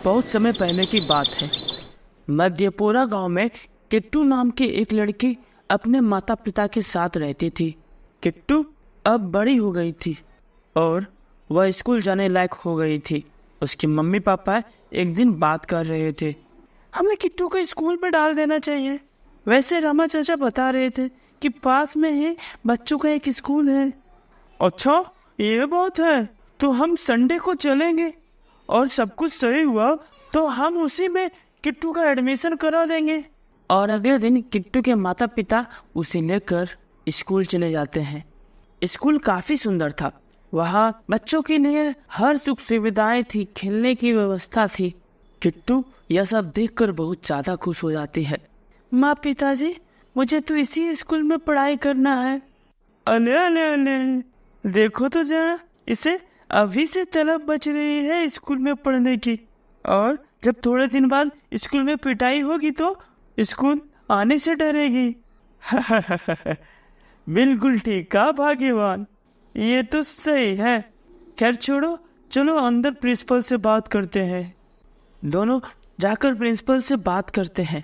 बहुत समय पहले की बात है। मध्यपुरा गांव में किट्टू नाम की एक लड़की अपने माता पिता के साथ रहती थी। किट्टू अब बड़ी हो गई थी और वह स्कूल जाने लायक हो गई थी। उसके मम्मी पापा एक दिन बात कर रहे थे, हमें किट्टू को स्कूल में डाल देना चाहिए। वैसे रामा चाचा बता रहे थे कि पास में ही बच्चों का एक स्कूल है। अच्छा, ये बात है, तो हम संडे को चलेंगे और सब कुछ सही हुआ तो हम उसी में किट्टू का एडमिशन करा देंगे। और अगले दिन किट्टू के माता पिता उसे लेकर स्कूल चले जाते हैं। स्कूल काफी सुंदर था। वहाँ बच्चों के लिए हर सुख सुविधाएं थी, खेलने की व्यवस्था थी। किट्टू यह सब देखकर बहुत ज्यादा खुश हो जाती है। माँ पिताजी, मुझे तो इसी स्कूल में पढ़ाई करना है। अले अले अले, देखो तो जरा, इसे अभी से तलब बच रही है स्कूल में पढ़ने की, और जब थोड़े दिन बाद स्कूल में पिटाई होगी तो स्कूल आने से डरेगी। बिल्कुल ठीक कहा भाग्यवान, ये तो सही है। खैर छोड़ो, चलो अंदर प्रिंसिपल से बात करते हैं। दोनों जाकर प्रिंसिपल से बात करते हैं।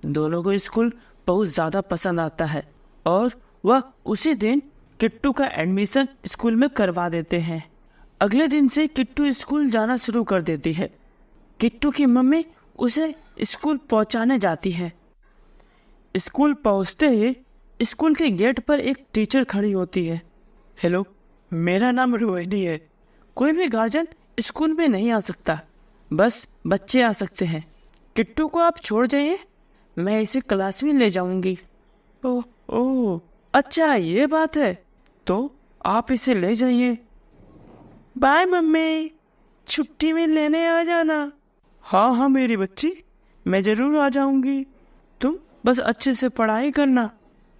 दोनों को स्कूल बहुत ज़्यादा पसंद आता है और वह उसी दिन किट्टू का एडमिशन स्कूल में करवा देते हैं। अगले दिन से किट्टू स्कूल जाना शुरू कर देती है। किट्टू की मम्मी उसे स्कूल पहुंचाने जाती है। स्कूल पहुंचते ही स्कूल के गेट पर एक टीचर खड़ी होती है। हेलो, मेरा नाम रोहिणी है। कोई भी गार्जियन स्कूल में नहीं आ सकता, बस बच्चे आ सकते हैं। किट्टू को आप छोड़ जाइए, मैं इसे क्लास में ले जाऊंगी। ओह, अच्छा ये बात है, तो आप इसे ले जाइए। बाय मम्मी, छुट्टी में लेने आ जाना। हाँ हाँ मेरी बच्ची, मैं जरूर आ जाऊंगी। तुम बस अच्छे से पढ़ाई करना।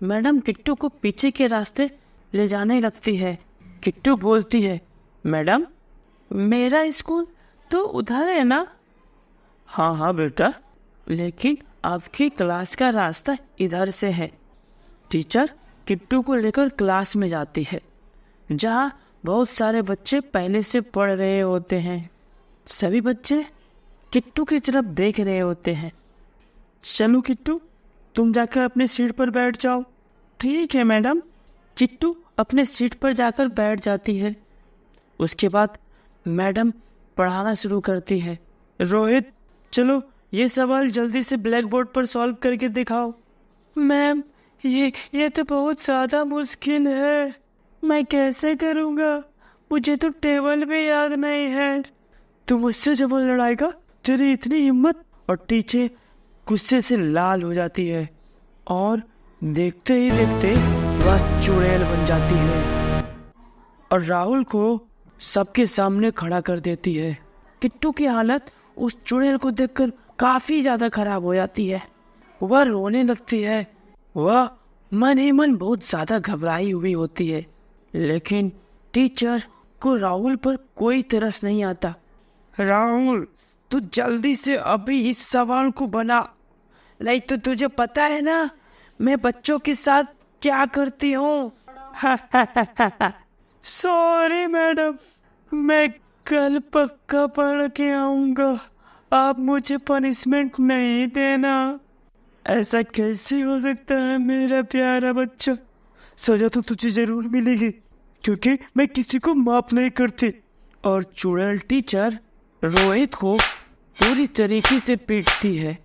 मैडम किट्टू को पीछे के रास्ते ले जाने लगती है। किट्टू बोलती है, मैडम मेरा स्कूल तो उधर है ना? हाँ हाँ बेटा, लेकिन आपकी क्लास का रास्ता इधर से है। टीचर किट्टू को लेकर क्लास में जाती है, जहाँ बहुत सारे बच्चे पहले से पढ़ रहे होते हैं। सभी बच्चे किट्टू की तरफ देख रहे होते हैं। चलो किट्टू, तुम जाकर अपने सीट पर बैठ जाओ। ठीक है मैडम। किट्टू अपने सीट पर जाकर बैठ जाती है। उसके बाद मैडम पढ़ाना शुरू करती है। रोहित, चलो ये सवाल जल्दी से ब्लैक बोर्ड पर सॉल्व करके दिखाओ। मैम, ये तो बहुत ज़्यादा मुश्किल है, मैं कैसे करूँगा? मुझे तो टेबल भी याद नहीं है। तू मुझसे जब लड़ाएगा, तेरी इतनी हिम्मत? और टीचर गुस्से से लाल हो जाती है और देखते ही देखते वह चुड़ैल बन जाती है और राहुल को सबके सामने खड़ा कर देती है। किट्टू की हालत उस चुड़ैल को देखकर काफी ज्यादा खराब हो जाती है। वह रोने लगती है। वह मन ही मन बहुत ज्यादा घबराई हुई होती है, लेकिन टीचर को राहुल पर कोई तरस नहीं आता। राहुल, तू जल्दी से अभी इस सवाल को बना, नहीं तो तुझे पता है ना मैं बच्चों के साथ क्या करती हूँ। सॉरी मैडम, मैं कल पक्का पढ़ के आऊँगा। आप मुझे पनिशमेंट नहीं देना। ऐसा कैसे हो सकता है मेरा प्यारा बच्चा? सजा तो तुझे जरूर मिलेगी, क्योंकि मैं किसी को माफ नहीं करती। और चुड़ैल टीचर रोहित को पूरी तरीके से पीटती है।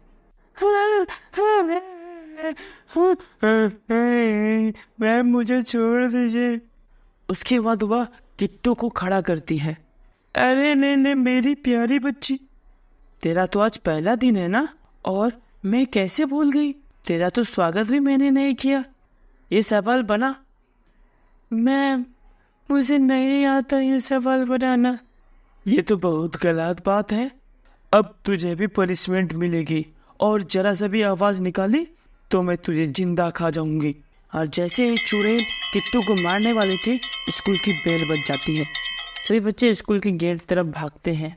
मैम, मुझे छोड़ दीजिए। उसके बाद वह किट्टू को खड़ा करती है। अरे नहीं मेरी प्यारी बच्ची, तेरा तो आज पहला दिन है ना, और मैं कैसे भूल गई? तेरा तो स्वागत भी मैंने नहीं किया। ये सवाल बना। मैम, मुझे नहीं आता ये सवाल बनाना। ये तो बहुत गलत बात है। अब तुझे भी पनिशमेंट मिलेगी, और जरा सा भी आवाज निकाली तो मैं तुझे जिंदा खा जाऊंगी। और जैसे ही चुड़ैल किट्टू को मारने वाली थी, स्कूल की बेल बज जाती है। सभी बच्चे स्कूल के गेट तरफ भागते हैं।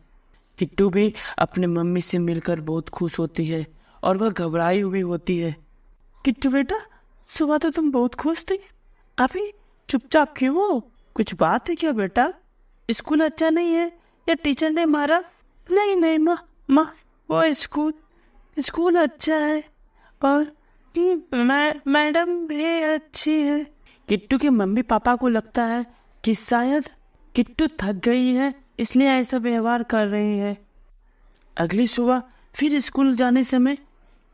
किट्टू भी अपने मम्मी से मिलकर बहुत खुश होती है और वह घबराई हुई होती है। किट्टू बेटा, सुबह तो तुम बहुत खुश थी, अभी चुपचाप क्यों हो? कुछ बात है क्या बेटा? स्कूल अच्छा नहीं है या टीचर ने मारा? नहीं नहीं माँ, वो स्कूल अच्छा है और मैडम भी अच्छी है। किट्टू के मम्मी पापा को लगता है कि शायद किट्टू थक गई है, इसलिए ऐसा व्यवहार कर रही है। अगली सुबह फिर स्कूल जाने समय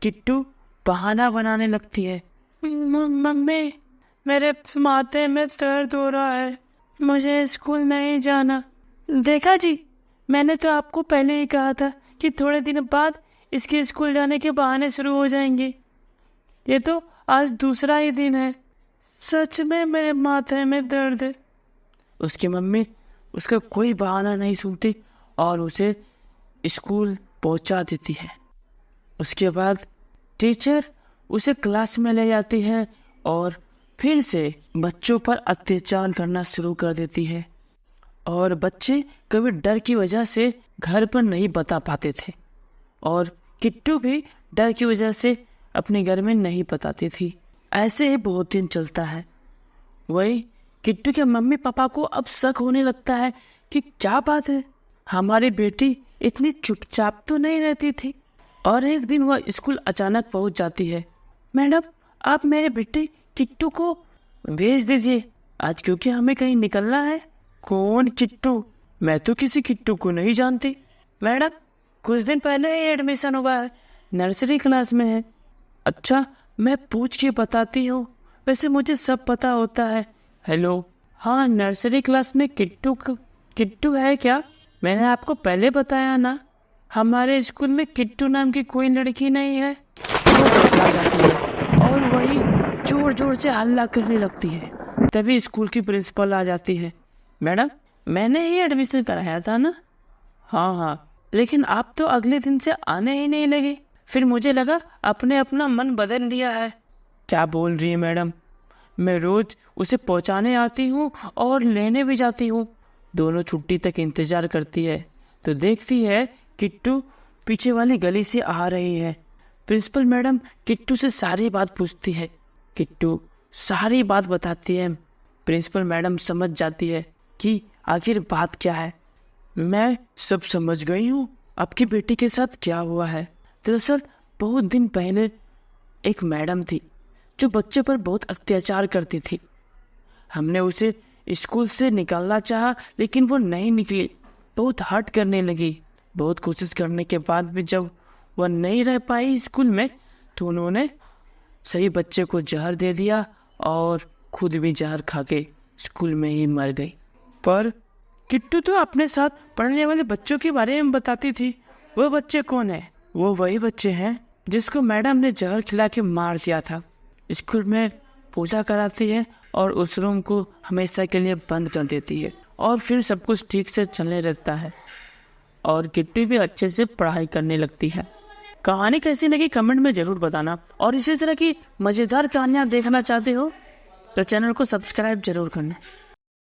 किट्टू बहाना बनाने लगती है। मम्मी, मेरे माथे में दर्द हो रहा है, मुझे स्कूल नहीं जाना। देखा जी, मैंने तो आपको पहले ही कहा था कि थोड़े दिन बाद इसके स्कूल जाने के बहाने शुरू हो जाएंगे। ये तो आज दूसरा ही दिन है, सच में मेरे माथे में दर्द है। उसकी मम्मी उसका कोई बहाना नहीं सुनती और उसे स्कूल पहुंचा देती है। उसके बाद टीचर उसे क्लास में ले जाती है और फिर से बच्चों पर अत्याचार करना शुरू कर देती है और बच्चे कभी डर की वजह से घर पर नहीं बता पाते थे और किट्टू भी डर की वजह से अपने घर में नहीं बताती थी। ऐसे ही बहुत दिन चलता है। वही किट्टू के मम्मी पापा को अब शक होने लगता है कि क्या बात है, हमारी बेटी इतनी चुपचाप तो नहीं रहती थी। और एक दिन वह स्कूल अचानक पहुंच जाती है। मैडम, आप मेरे बेटे किट्टू को भेज दीजिए आज, क्योंकि हमें कहीं निकलना है। कौन किट्टू? मैं तो किसी किट्टू को नहीं जानती। मैडम, कुछ दिन पहले ही एडमिशन हुआ है, नर्सरी क्लास में है। अच्छा, मैं पूछ के बताती हूँ, वैसे मुझे सब पता होता है। हेलो, हाँ, नर्सरी क्लास में किट्टू है क्या? मैंने आपको पहले बताया ना, हमारे स्कूल में किट्टू नाम की कोई लड़की नहीं है। वो आ जाती है और वही जोर जोर से हल्ला करने लगती है। तभी स्कूल की प्रिंसिपल आ जाती है। मैडम, मैंने ही एडमिशन कराया था ना? हाँ, लेकिन आप तो अगले दिन से आने ही नहीं लगे। फिर मुझे लगा आपने अपना मन बदल लिया है। क्या बोल रही है मैडम? मैं रोज उसे पहुंचाने आती हूँ और लेने भी जाती हूँ। दोनों छुट्टी तक इंतजार करती है तो देखती है किट्टू पीछे वाली गली से आ रही है। प्रिंसिपल मैडम किट्टू से सारी बात पूछती है। किट्टू सारी बात बताती है। प्रिंसिपल मैडम समझ जाती है कि आखिर बात क्या है। मैं सब समझ गई हूँ, आपकी बेटी के साथ क्या हुआ है। दरअसल बहुत दिन पहले एक मैडम थी जो बच्चे पर बहुत अत्याचार करती थी। हमने उसे स्कूल से निकालना चाहा, लेकिन वो नहीं निकली, बहुत हट करने लगी। बहुत कोशिश करने के बाद भी जब वह नहीं रह पाई स्कूल में, तो उन्होंने सही बच्चे को जहर दे दिया और खुद भी जहर खा के स्कूल में ही मर गई। पर किट्टू तो अपने साथ पढ़ने वाले बच्चों के बारे में बताती थी। वो बच्चे कौन है? वो वही बच्चे हैं जिसको मैडम ने जहर खिला के मार दिया था। स्कूल में पूजा कराती है और उस रूम को हमेशा के लिए बंद कर देती है और फिर सब कुछ ठीक से चलने लगता है और किट्टू भी अच्छे से पढ़ाई करने लगती है। कहानी कैसी लगी कमेंट में ज़रूर बताना और इसी तरह की मज़ेदार कहानियाँ देखना चाहते हो तो चैनल को सब्सक्राइब जरूर करना।